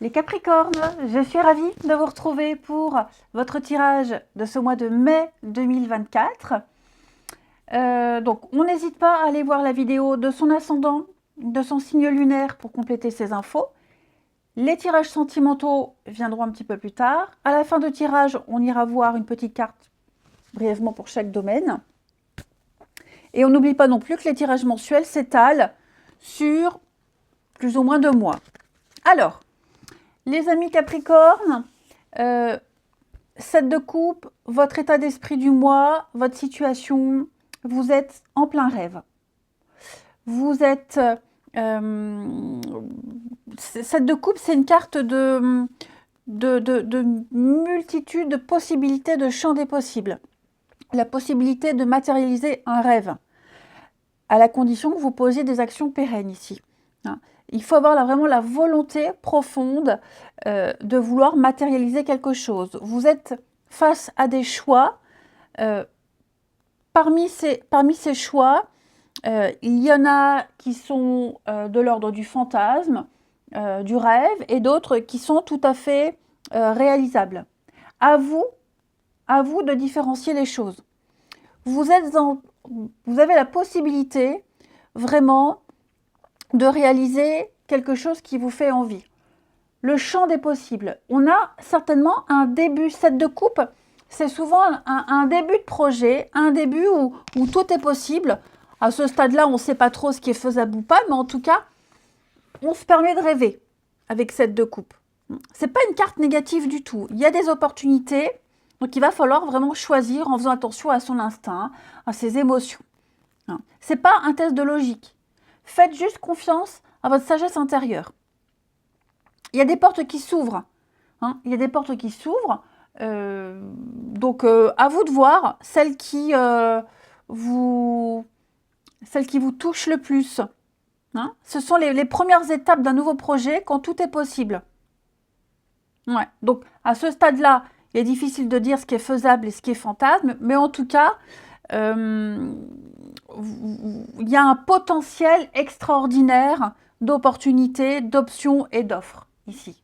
Les Capricornes, je suis ravie de vous retrouver pour votre tirage de ce mois de mai 2024. Donc, on n'hésite pas à aller voir la vidéo de son ascendant, de son signe lunaire pour compléter ces infos. Les tirages sentimentaux viendront un petit peu plus tard. À la fin de tirage, on ira voir une petite carte brièvement pour chaque domaine. Et on n'oublie pas non plus que les tirages mensuels s'étalent sur plus ou moins 2 mois. Alors, les amis Capricorne, 7 de coupe, votre état d'esprit du mois, votre situation, vous êtes en plein rêve. Vous êtes... 7 de coupe, c'est une carte de multitude de possibilités, de champ des possibles. La possibilité de matérialiser un rêve, à la condition que vous posiez des actions pérennes ici. Il faut avoir vraiment la volonté profonde de vouloir matérialiser quelque chose. Vous êtes face à des choix. Parmi ces choix, il y en a qui sont de l'ordre du fantasme, du rêve, et d'autres qui sont tout à fait réalisables. À vous de différencier les choses. Vous avez la possibilité vraiment de réaliser quelque chose qui vous fait envie. Le champ des possibles. On a certainement un début, 7 de coupe, c'est souvent un début de projet, un début où tout est possible. À ce stade-là, on ne sait pas trop ce qui est faisable ou pas, mais en tout cas, on se permet de rêver avec 7 de coupe. Ce n'est pas une carte négative du tout. Il y a des opportunités, donc il va falloir vraiment choisir en faisant attention à son instinct, à ses émotions. Ce n'est pas un test de logique. Faites juste confiance à votre sagesse intérieure. Il y a des portes qui s'ouvrent. Il y a des portes qui s'ouvrent. Donc, à vous de voir celle qui vous touche le plus. Ce sont les premières étapes d'un nouveau projet quand tout est possible. Ouais. Donc, à ce stade-là, il est difficile de dire ce qui est faisable et ce qui est fantasme, mais en tout cas, il y a un potentiel extraordinaire d'opportunités, d'options et d'offres ici.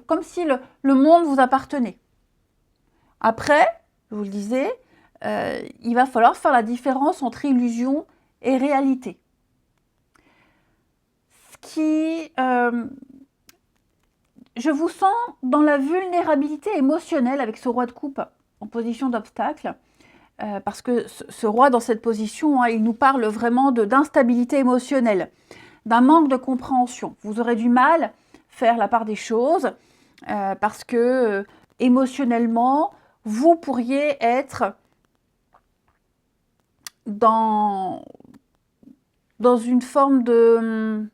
Comme si le monde vous appartenait. Après, je vous le disais, il va falloir faire la différence entre illusion et réalité. Je vous sens dans la vulnérabilité émotionnelle avec ce roi de coupe en position d'obstacle. Parce que ce roi dans cette position, il nous parle vraiment d'instabilité émotionnelle, d'un manque de compréhension. Vous aurez du mal à faire la part des choses parce que émotionnellement, vous pourriez être dans une forme de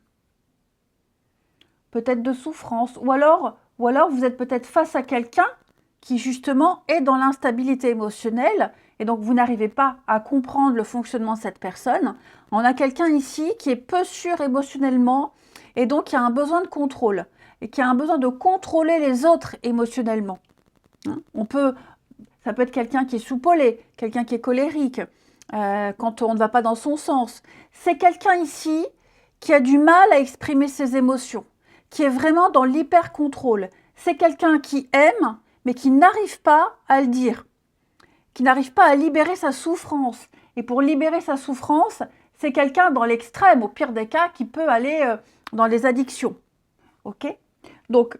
peut-être de souffrance, ou alors vous êtes peut-être face à quelqu'un qui justement est dans l'instabilité émotionnelle et donc vous n'arrivez pas à comprendre le fonctionnement de cette personne. On a quelqu'un ici qui est peu sûr émotionnellement et donc qui a un besoin de contrôle et qui a un besoin de contrôler les autres émotionnellement. Ça peut être quelqu'un qui est soupolé, quelqu'un qui est colérique, quand on ne va pas dans son sens. C'est quelqu'un ici qui a du mal à exprimer ses émotions, qui est vraiment dans l'hyper-contrôle. C'est quelqu'un qui aime, mais qui n'arrive pas à le dire, qui n'arrive pas à libérer sa souffrance. Et pour libérer sa souffrance, c'est quelqu'un dans l'extrême, au pire des cas, qui peut aller dans les addictions. Ok ? Donc,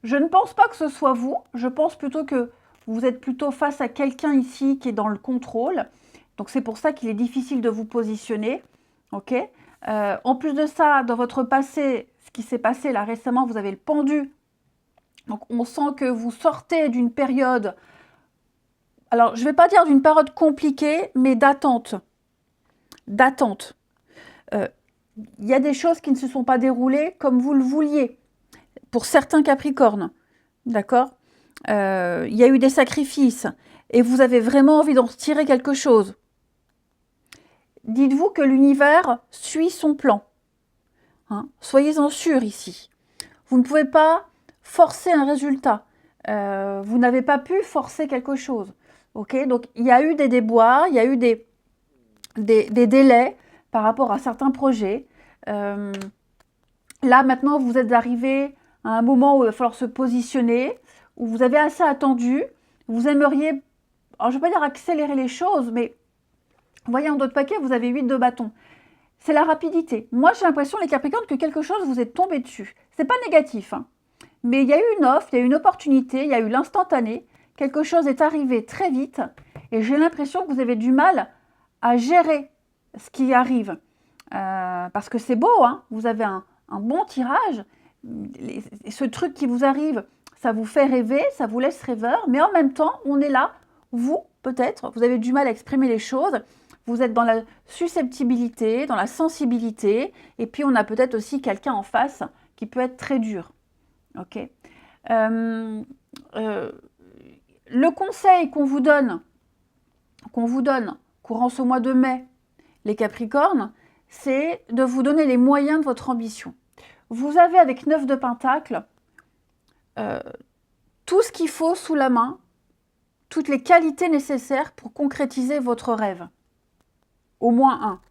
je ne pense pas que ce soit vous. Je pense plutôt que vous êtes plutôt face à quelqu'un ici qui est dans le contrôle. Donc, c'est pour ça qu'il est difficile de vous positionner. Ok ? En plus de ça, dans votre passé, ce qui s'est passé là récemment, vous avez le pendu. Donc, on sent que vous sortez d'une période, alors je ne vais pas dire d'une période compliquée, mais d'attente. D'attente. Il y a des choses qui ne se sont pas déroulées comme vous le vouliez, pour certains Capricornes. D'accord ? Il y a eu des sacrifices et vous avez vraiment envie d'en retirer quelque chose. Dites-vous que l'univers suit son plan. Soyez-en sûrs ici. Vous ne pouvez pas forcer un résultat. Vous n'avez pas pu forcer quelque chose. Okay ? Donc, il y a eu des déboires, il y a eu des délais par rapport à certains projets. Là, maintenant, vous êtes arrivé à un moment où il va falloir se positionner, où vous avez assez attendu, vous aimeriez, alors je ne vais pas dire accélérer les choses, mais vous voyez, en dos de paquet, vous avez 8 de bâton. C'est la rapidité. Moi, j'ai l'impression, les Capricornes, que quelque chose vous est tombé dessus. C'est pas négatif, hein. Mais il y a eu une offre, il y a eu une opportunité, il y a eu l'instantané. Quelque chose est arrivé très vite et j'ai l'impression que vous avez du mal à gérer ce qui arrive. Parce que c'est beau, hein, vous avez un bon tirage. Ce truc qui vous arrive, ça vous fait rêver, ça vous laisse rêveur. Mais en même temps, on est là, vous, peut-être, vous avez du mal à exprimer les choses. Vous êtes dans la susceptibilité, dans la sensibilité. Et puis, on a peut-être aussi quelqu'un en face qui peut être très dur. Ok. Le conseil qu'on vous donne courant ce mois de mai, les Capricornes, c'est de vous donner les moyens de votre ambition. Vous avez avec 9 de Pentacle tout ce qu'il faut sous la main, toutes les qualités nécessaires pour concrétiser votre rêve. Au moins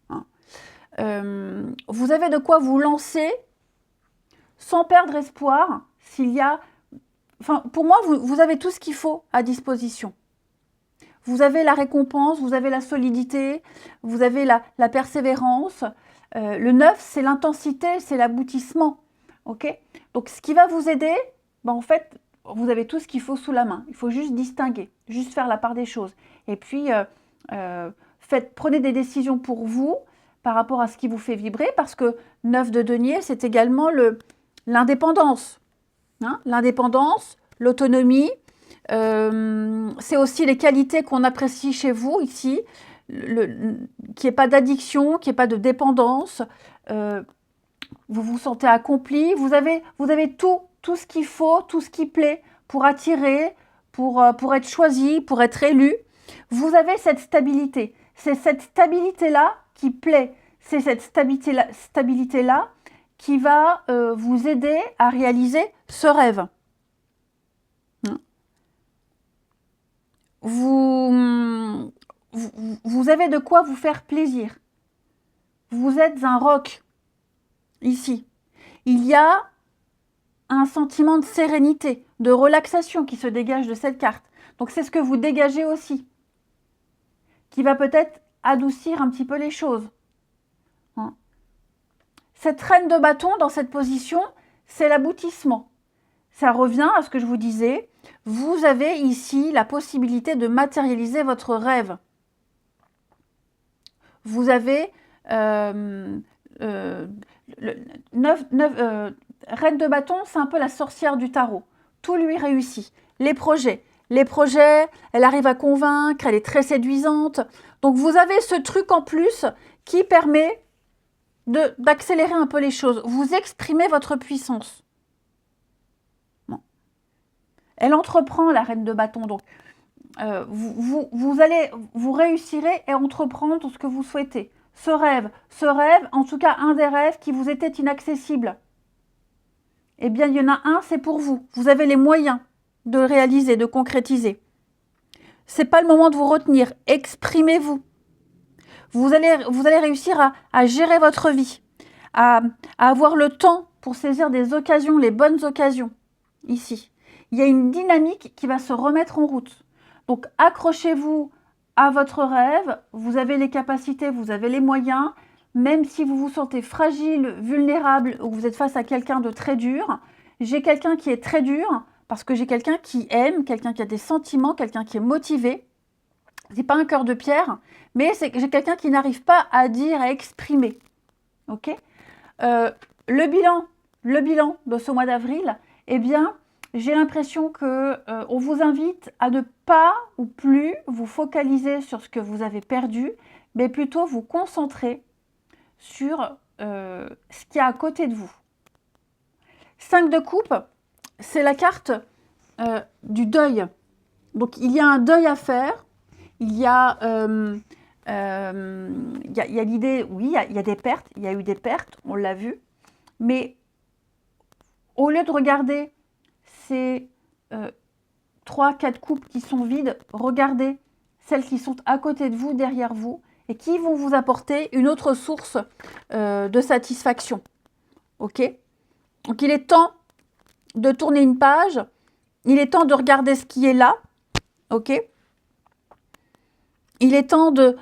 un. Vous avez de quoi vous lancer sans perdre espoir s'il y a... Enfin, pour moi, vous avez tout ce qu'il faut à disposition. Vous avez la récompense, vous avez la solidité, vous avez la persévérance. Le 9, c'est l'intensité, c'est l'aboutissement. Okay, donc, ce qui va vous aider, ben, en fait, vous avez tout ce qu'il faut sous la main. Il faut juste distinguer, juste faire la part des choses. Et puis, prenez des décisions pour vous par rapport à ce qui vous fait vibrer, parce que 9 de denier, c'est également l'indépendance. Hein, l'indépendance, l'autonomie, c'est aussi les qualités qu'on apprécie chez vous ici, qu'il n'y ait pas d'addiction, qu'il n'y ait pas de dépendance, vous vous sentez accompli, vous avez tout ce qu'il faut, tout ce qui plaît pour attirer, pour être choisi, pour être élu. Vous avez cette stabilité. C'est cette stabilité-là qui plaît. C'est cette stabilité-là qui va vous aider à réaliser ce rêve. Vous avez de quoi vous faire plaisir. Vous êtes un roc, ici. Il y a un sentiment de sérénité, de relaxation qui se dégage de cette carte. Donc c'est ce que vous dégagez aussi, qui va peut-être adoucir un petit peu les choses. Cette reine de bâton dans cette position, c'est l'aboutissement. Ça revient à ce que je vous disais. Vous avez ici la possibilité de matérialiser votre rêve. Vous avez reine de bâton, c'est un peu la sorcière du tarot. Tout lui réussit. Les projets, elle arrive à convaincre, elle est très séduisante. Donc vous avez ce truc en plus qui permet d'accélérer un peu les choses. Vous exprimez votre puissance. Bon. Elle entreprend, la reine de bâton. Donc, vous réussirez à entreprendre tout ce que vous souhaitez. Ce rêve, en tout cas un des rêves qui vous était inaccessible, eh bien, il y en a un, c'est pour vous. Vous avez les moyens de le réaliser, de concrétiser. Ce n'est pas le moment de vous retenir. Exprimez-vous. Vous allez réussir à gérer votre vie, à avoir le temps pour saisir des occasions, les bonnes occasions, ici. Il y a une dynamique qui va se remettre en route. Donc, accrochez-vous à votre rêve, vous avez les capacités, vous avez les moyens, même si vous vous sentez fragile, vulnérable, ou vous êtes face à quelqu'un de très dur. J'ai quelqu'un qui est très dur, parce que j'ai quelqu'un qui aime, quelqu'un qui a des sentiments, quelqu'un qui est motivé. C'est pas un cœur de pierre, mais j'ai quelqu'un qui n'arrive pas à dire, à exprimer. Ok ? Le bilan de ce mois d'avril, eh bien, j'ai l'impression qu'on vous invite à ne pas ou plus vous focaliser sur ce que vous avez perdu, mais plutôt vous concentrer sur ce qu'il y a à côté de vous. 5 de coupe, c'est la carte du deuil. Donc, il y a un deuil à faire. Il y a l'idée, oui, il y a des pertes, il y a eu des pertes, on l'a vu, mais au lieu de regarder ces 3-4 coupes qui sont vides, regardez celles qui sont à côté de vous, derrière vous, et qui vont vous apporter une autre source de satisfaction. ok? Donc, il est temps de tourner une page. Il est temps de regarder ce qui est là, ok? Il est temps de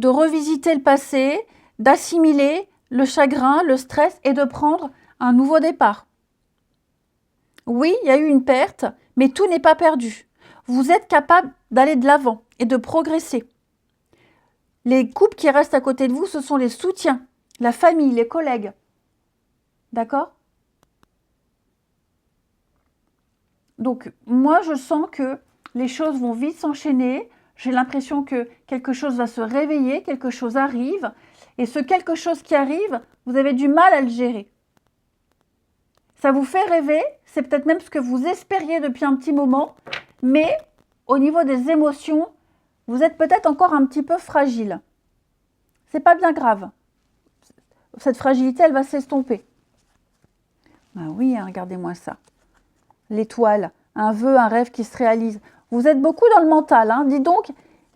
revisiter le passé, d'assimiler le chagrin, le stress et de prendre un nouveau départ. Oui, il y a eu une perte, mais tout n'est pas perdu. Vous êtes capable d'aller de l'avant et de progresser. Les couples qui restent à côté de vous, ce sont les soutiens, la famille, les collègues. D'accord? Donc, moi, je sens que les choses vont vite s'enchaîner. J'ai l'impression que quelque chose va se réveiller, quelque chose arrive. Et ce quelque chose qui arrive, vous avez du mal à le gérer. Ça vous fait rêver, c'est peut-être même ce que vous espériez depuis un petit moment, mais au niveau des émotions, vous êtes peut-être encore un petit peu fragile. C'est pas bien grave. Cette fragilité, elle va s'estomper. Ah oui, hein, regardez-moi ça. L'étoile, un vœu, un rêve qui se réalise. Vous êtes beaucoup dans le mental, hein. Dis donc,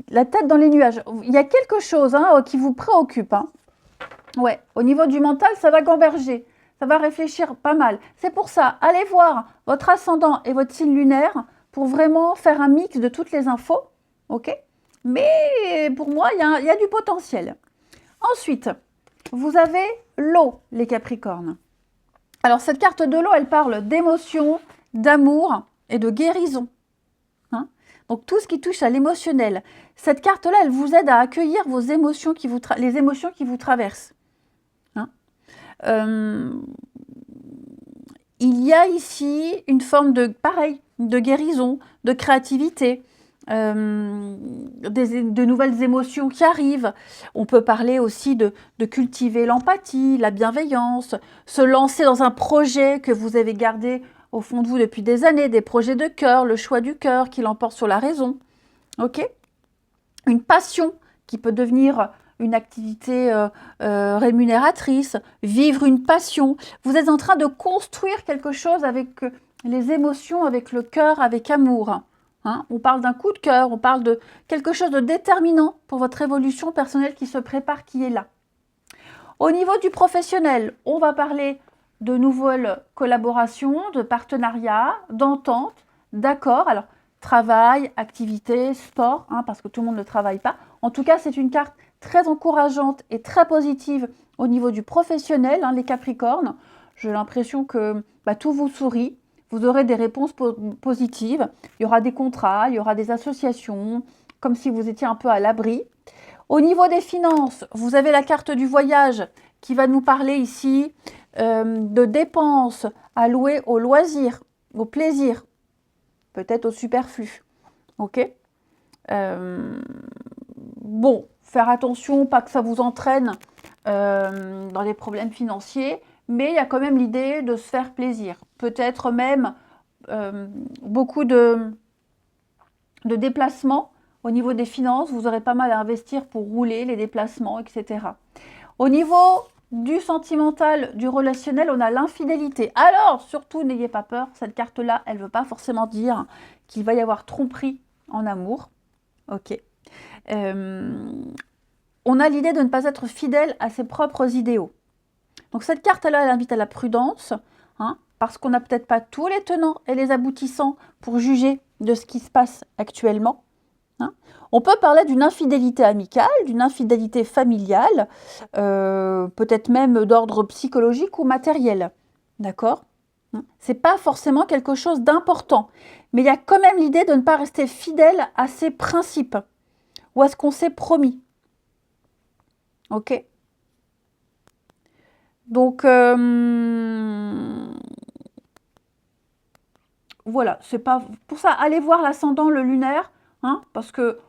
la tête dans les nuages. Il y a quelque chose hein, qui vous préoccupe. Hein. Ouais, au niveau du mental, ça va gamberger. Ça va réfléchir pas mal. C'est pour ça, allez voir votre ascendant et votre signe lunaire pour vraiment faire un mix de toutes les infos. Ok? Mais pour moi, il y a du potentiel. Ensuite, vous avez l'eau, les Capricornes. Alors, cette carte de l'eau, elle parle d'émotion, d'amour et de guérison. Hein? Donc, tout ce qui touche à l'émotionnel. Cette carte-là, elle vous aide à accueillir vos émotions les émotions qui vous traversent. Hein? Il y a ici une forme de guérison, de créativité, de nouvelles émotions qui arrivent. On peut parler aussi de cultiver l'empathie, la bienveillance, se lancer dans un projet que vous avez gardé au fond de vous depuis des années, des projets de cœur, le choix du cœur qui l'emporte sur la raison. Ok? Une passion qui peut devenir une activité rémunératrice, vivre une passion. Vous êtes en train de construire quelque chose avec les émotions, avec le cœur, avec amour. Hein? On parle d'un coup de cœur, on parle de quelque chose de déterminant pour votre évolution personnelle qui se prépare, qui est là. Au niveau du professionnel, on va parler de nouvelles collaborations, de partenariats, d'ententes, d'accords. Alors, travail, activité, sport, hein, parce que tout le monde ne travaille pas. En tout cas, c'est une carte très encourageante et très positive au niveau du professionnel, hein, les Capricornes. J'ai l'impression que tout vous sourit. Vous aurez des réponses positives. Il y aura des contrats, il y aura des associations, comme si vous étiez un peu à l'abri. Au niveau des finances, vous avez la carte du voyage qui va nous parler ici de dépenses allouées au loisir, au plaisir, peut-être au superflu. Ok? Bon, faire attention, pas que ça vous entraîne dans des problèmes financiers, mais il y a quand même l'idée de se faire plaisir. Peut-être même beaucoup de déplacements. Au niveau des finances, vous aurez pas mal à investir pour rouler, les déplacements, etc. Au niveau du sentimental, du relationnel, on a l'infidélité. Alors, surtout, n'ayez pas peur, cette carte-là, elle ne veut pas forcément dire qu'il va y avoir tromperie en amour. Ok. On a l'idée de ne pas être fidèle à ses propres idéaux. Donc cette carte-là, elle invite à la prudence, hein, parce qu'on n'a peut-être pas tous les tenants et les aboutissants pour juger de ce qui se passe actuellement. Hein. On peut parler d'une infidélité amicale, d'une infidélité familiale, peut-être même d'ordre psychologique ou matériel. D'accord? C'est pas forcément quelque chose d'important, mais il y a quand même l'idée de ne pas rester fidèle à ses principes ou à ce qu'on s'est promis. Ok? Donc, voilà, c'est pas pour ça, allez voir l'ascendant, le lunaire, hein, parce que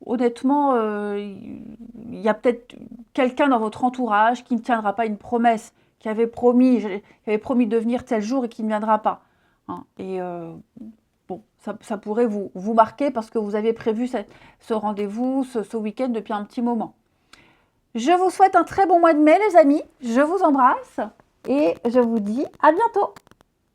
honnêtement, il y a peut-être quelqu'un dans votre entourage qui ne tiendra pas une promesse, qui avait promis de venir tel jour et qui ne viendra pas. Hein. Et bon, ça pourrait vous marquer parce que vous aviez prévu ce rendez-vous, ce week-end depuis un petit moment. Je vous souhaite un très bon mois de mai, les amis. Je vous embrasse et je vous dis à bientôt.